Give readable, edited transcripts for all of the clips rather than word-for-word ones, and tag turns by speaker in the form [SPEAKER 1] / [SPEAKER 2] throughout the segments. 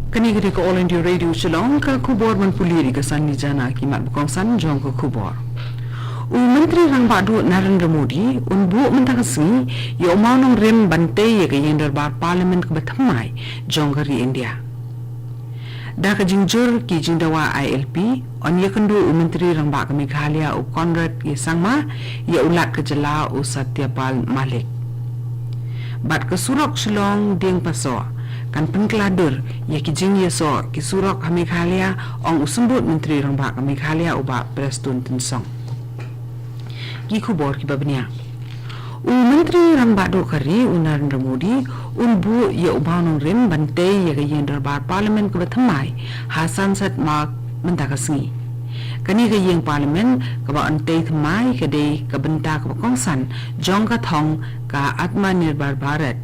[SPEAKER 1] Kanigiri ko All India Radio Shillong ka kubor man puliri ka san ni jana ki mat bukong san jong ka kubor. Menteri Rang Badu Narendra Modi unbu mentakasmi ya umanong rem bantay ya ka yang darbar parlimen ka batamay jong ka ri India. Da ka jingjur ki jingdawa ILP on ya kendu Menteri Rang Bak Meghalaya u Conrad ki sangma ya ulat ka jala u Satyapal Malik. Bat ke surok Shillong ding paso kan pengkeladur ya kijing ya so ki surok Meghalaya ong usumbut Menteri Rang Bak Meghalaya uba Prestun Tensong ki khubor ki babnya Menteri Rang Bak do kari Narendra Modi bu ya ubanong rem bante ya yang darbar parlimen ke bathamai Hasan Sat Mak mentakasngi kani ke yang parlimen ke ba ante thamai ke de ke benta ke kongsan jong ka thong ka Atmanirbhar Bharat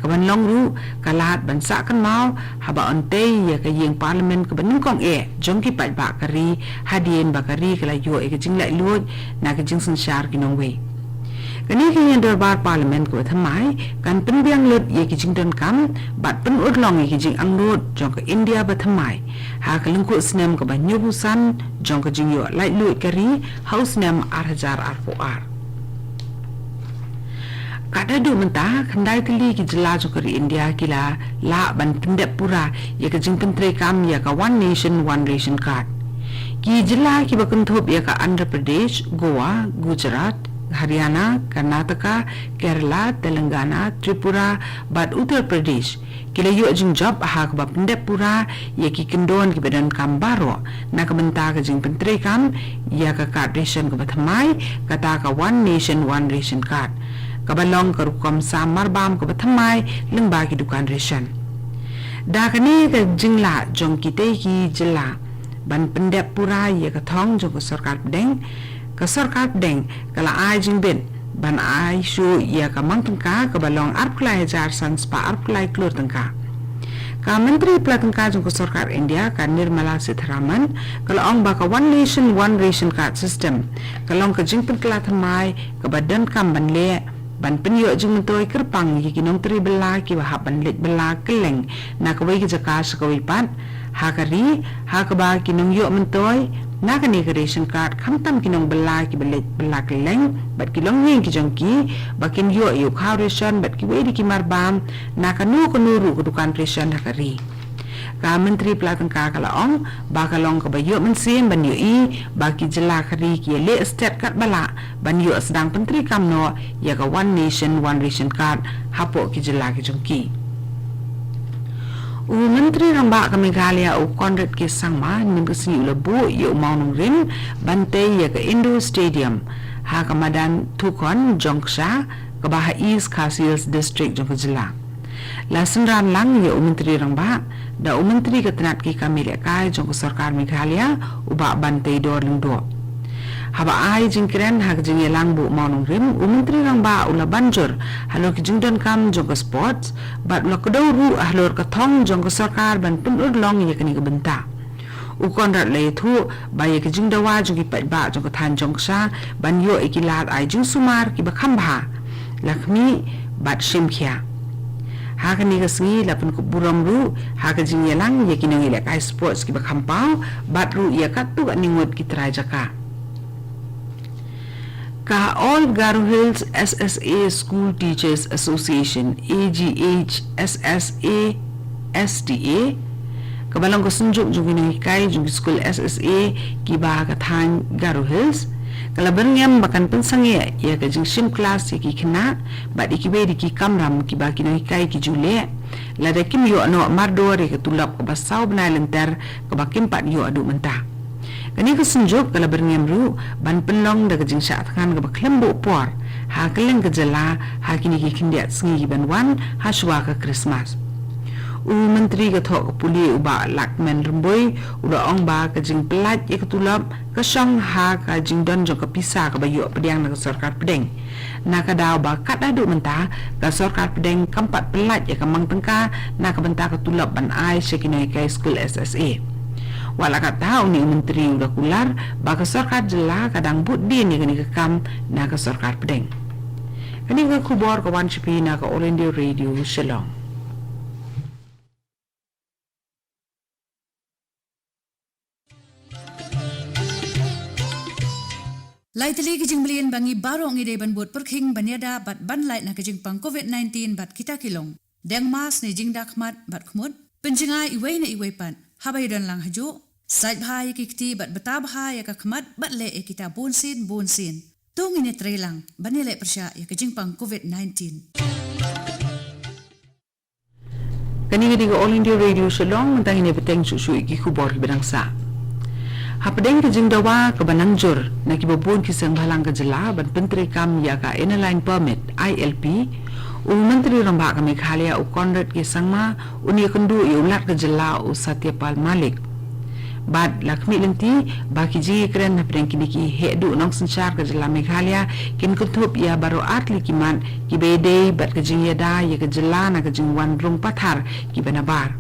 [SPEAKER 1] kaban longru kalat bansa kan mau haba ante ya ke yang parlimen ke benung kong jong ki pat ba kari hadien bakari kala yo ke jing lai luot na ke jing sanshar ki nongwe kani ke yang darbar parlimen ke thamai kan penbiang lut ye ki jing don kam bat pen udlong ye ki jing anglot jong ke India ba thamai ha ke lengku snem ke ban nyubusan jong ke jing yo lai luot kari house nem arhajar arpoar kada do mentah kandai teli ki jela jokari India kila la ban pendep pura ya ka jing pentre kam ya ka one nation one ration card ki jela ki bakunthop ya ka Andhra Pradesh Goa Gujarat Haryana Karnataka Kerala Telangana Tripura bat Uttar Pradesh kila yo jing job ha ka pendep pura ya ki kendon ki badan kam baro na ka benta ka jing pentre kam ya ka card ration ka bathamai kata ka one nation one ration card kabalong karukom samar bam ko bathamai lengba ki dukan ration da kani ka jingla jong kite ki jela ban pendep pura ye ka thong jong sarkar deng kala ai jing ben ban ai shu ye ka mang tangka kabalong arplai jar sans pa arplai klur tangka ka menteri platangka jong sarkar India ka Nirmala Sitharaman kala ong ba ka one nation one ration card system kalong ka jing penkla thamai ka badan kam ban le ban penyo jing toy kerpang ki kinong tri bela ki wa ban let bela keleng na ka wei ki jaka sa ka wei pat ha kari ha ka ba kinong yo mentoy na ka ni ration card khamtam kinong bela ki belet bela keleng bat kilong ning ki jong ki ba kin yo kha ration bat ki wei di ki marbam na ka nu ko nuru ko dukan ration ha kari ka menteri pelatangka kala ong ba kalong ka bayo mensim ban yo ba ki jela khari ki le state kat bala ban yo sedang menteri kamno ya ka one nation one ration card hapo ki jela ki jongki menteri Rang Bak Meghalaya u Conrad ke sangma nim ke sini lebu yo maunung rim bante ya ka Indo Stadium ha ka madan Thukon Jongsha ka bah East Khasi district jong jela lasan ran lang ya Menteri Rang Bak da Menteri ketenat ki kami lekai jong sarkar Meghalaya uba bantai dor lengdo haba ai jingkren hak jing yelang bu maunung rim Menteri Rang Bak ula banjur halo ki jingdon kam jong sports bat ula keduru ahlor kathong jong sarkar ban penur long ye kini kebenta Conrad le thu ba ye ki jingdawa jong ki pat ba jong than jong sha ban yo ikilat ai jing sumar ki bakhamba lakmi bat shimkhia haka ni kasngi lapun ko buram ru haka jing yelang ye kinong ile kai sports ki bakhampau bat ru ye katu aningot ki trajaka ka All Garo Hills SSA School Teachers Association AGH SSA STA kabalong ko sunjuk jung kinong kai jung school SSA ki ba ka thang Garo Hills kalaban ngam bakan pensangye ya ka jing sim class ki khna ba di ki be di ki kamram ki ba ki no kai ki jule la de kim yo no mardo re ka tulap ko basaw bna lenter ko ba kim pat yo adu menta kani ka sunjuk kalaban ngam ru ban penlong da ka jing sha than ka ba klembo por ha keleng ka jala ha kini ki khindiat sngi ban wan ha shwa ka Christmas menteri ka thok puli uba lakmen rumboy uda ong ba ka jing pelat ye ka tulap ka song ha ka jing don jong ka pisa ka bayo pediang na ka sarkar pedeng na ka daw ba kat adu menta ka sarkar pedeng kampat pelat ye ka mang tengka na ka benta ka tulap ban ai sekinai ka school SSA wala ka tahu ni menteri uda kular ba ka sarkar jela kadang budin ye ka kam na ka sarkar pedeng kani ka kubor ka wan chipi na ka All India Radio Shillong
[SPEAKER 2] Lai tali kijing belian bangi barong ide ban buat perking banyada bat ban lai na kijing pang COVID-19 bat kita kilong. Deng mas ni jing dakmat bat khmut. Penjinga iway na iway pan. Habay dan lang hajo. Sait bahaya kikti bat betabahaya kakmat bat le kita bonsin. Tung ini trelang banile persya ya kijing pang COVID-19.
[SPEAKER 1] Kani ga All India Radio Shillong mentang ini beteng susu iki kubor bidangsa. Hapadeng kijing dawa ke Banangjur na kibabun kisang balang kejela ban Penteri Kam ya ka Airline Permit ILP Menteri Ramba ka Meghalaya u Conrad kisangma uni kendu iulat kejela u Satyapal Malik bad lakmi lenti baki ji keren na pedeng kiniki hedu nong senchar kejela Meghalaya kin kutup ya baru atli kiman kibede bat kejing yada ya kejela na kejing wan rung pathar kibanabar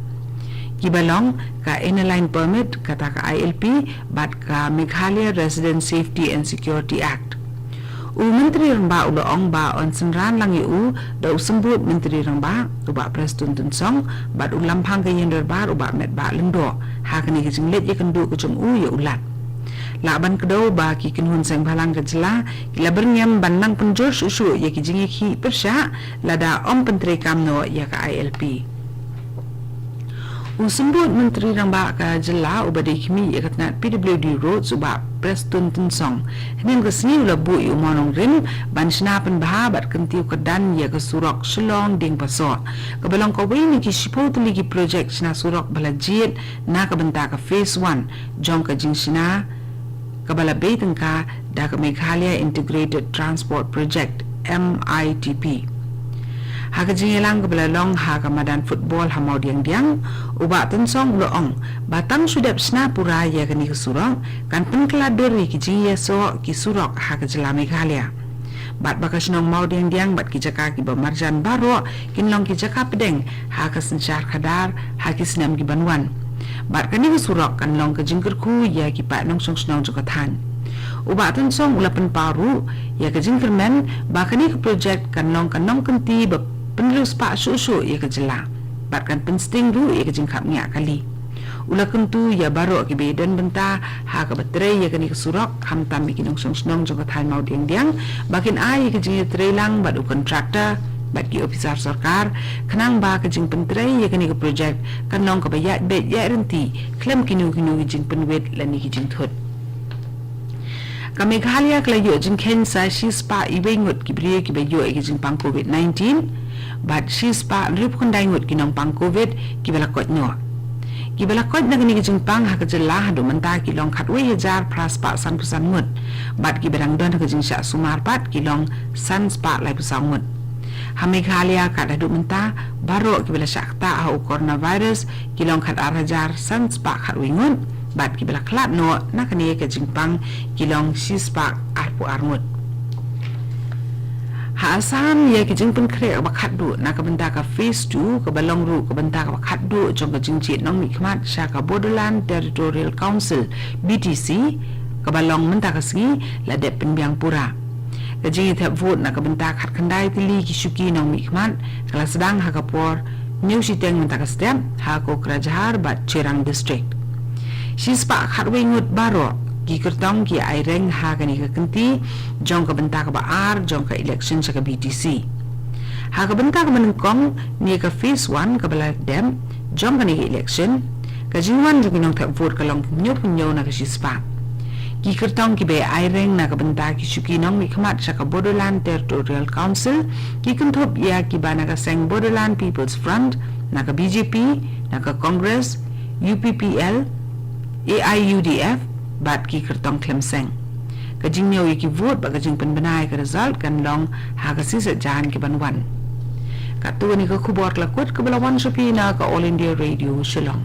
[SPEAKER 1] Kibalong ka Airline Permit kata ka ILP bat ka Meghalaya Resident Safety and Security Act. Menteri Ramba udaong ba on senran lang yu da usembut Menteri Ramba uba Preston Tunsong bat ulampang ka yender bar uba met ba lendo ha kani kijing let ye kendu kucung ya ulat. Laban kedau ba ki kinhun sang balang kejela kila bernyam banang penjur susu ye kijing ki persya lada om Menteri Kamno ya ka ILP. Usembut Menteri Ramba ka jela ubade kimi yakatnat PWD Road suba Preston Tunsong henin kesini ulabu yu monong rim ban sinapan bahabat kentiu kedan ya ke surok Shillong ding paso kebalong kawai ni ki shipo tuli ki projek sina surok balajit na kabenta ka phase 1 jong ka jing sina kabala beitengka da ka Meghalaya Integrated Transport Project MITP Haka jingilang kebelalong haka madan football hamau diang uba tensong loong batang sudap snapura ya kani kesurong kan pengkeladori ki jingia so ki surok haka jela Meghalaya bat bakas nong mau diang bat ki jaka ki bamarjan baro kinlong ki jaka pedeng haka sensyar kadar haki senam ki banwan bat kani kesurok kan long ke jingkerku ya ki pak nong song jokatan uba tensong ulapan paru ya ke jingkermen bakani ke projek kan long kenti penerus pak susu ya kejela batkan pensting ru ya kejingkap ngiak kali ula kentu ya baru ke bedan benta ha ke betre ya kani kesurok hamtam bikin nong jongkat hal mau diang bakin ai kejing trelang badu kontraktor bat ki ofisar sarkar kenang ba kejing pentre ya kani ke projek kanong ke bayat bet ya renti klem kinu kejing penwet lani kejing thut ka Meghalaya klayo jingken sa shispa iwengut kibriye kibayo kejing pang COVID-19 bat shispa rip kundai ngut kinong pang COVID kibalakot no kibalakot na kini kejing pang ha kejela hadu menta kilong khatwe yajar praspa san pusan ngut bat kibarang don kejing sya sumar pat kilong san spa lai pusang ngut ha Meghalaya kat hadu menta baro kibala syakta ha coronavirus kilong khat arajar san spa khatwe ngut bat kibala klat no na kini kejing pang kilong shispa arpu arngut ha asam ya kijing pen kre bakat du na kabenta ka phase 2 ka balong ru kabenta ka bakat du jong ka jingchit nong mikmat sha ka Borderland Territorial Council BTC ka balong menta ka sgi la de penbiang pura ka jingi thap vote na kabenta khat khandai tili ki shuki nong mikmat kala sedang ha ka por new siteng menta ka step ha ko krajahar bat Cherang district shispa khatwe ngut baro ki kertong ki aireng ha kani ka kenti jong ka benta ka baar jong ka election sa ka BTC ha ka benta ka menengkong ni ka phase 1 ka bala dem jong ka ni ka election ka jingwan jong kinong tak vote ka long punyo na ka shispa ki kertong ki be aireng na ka benta ki shuki nong mi khamat sa ka Borderland Territorial Council ki kentop ya ki bana ka seng Borderland People's Front na ka BJP na ka Congress UPPL AIUDF bat ki kertong klemseng kajing nyaw ki vote ba kajing penbenai ka result kan long ha ka sisa jahan ki banwan katu ni ka khubor lakut ka balawan shopi na ka All India Radio Shillong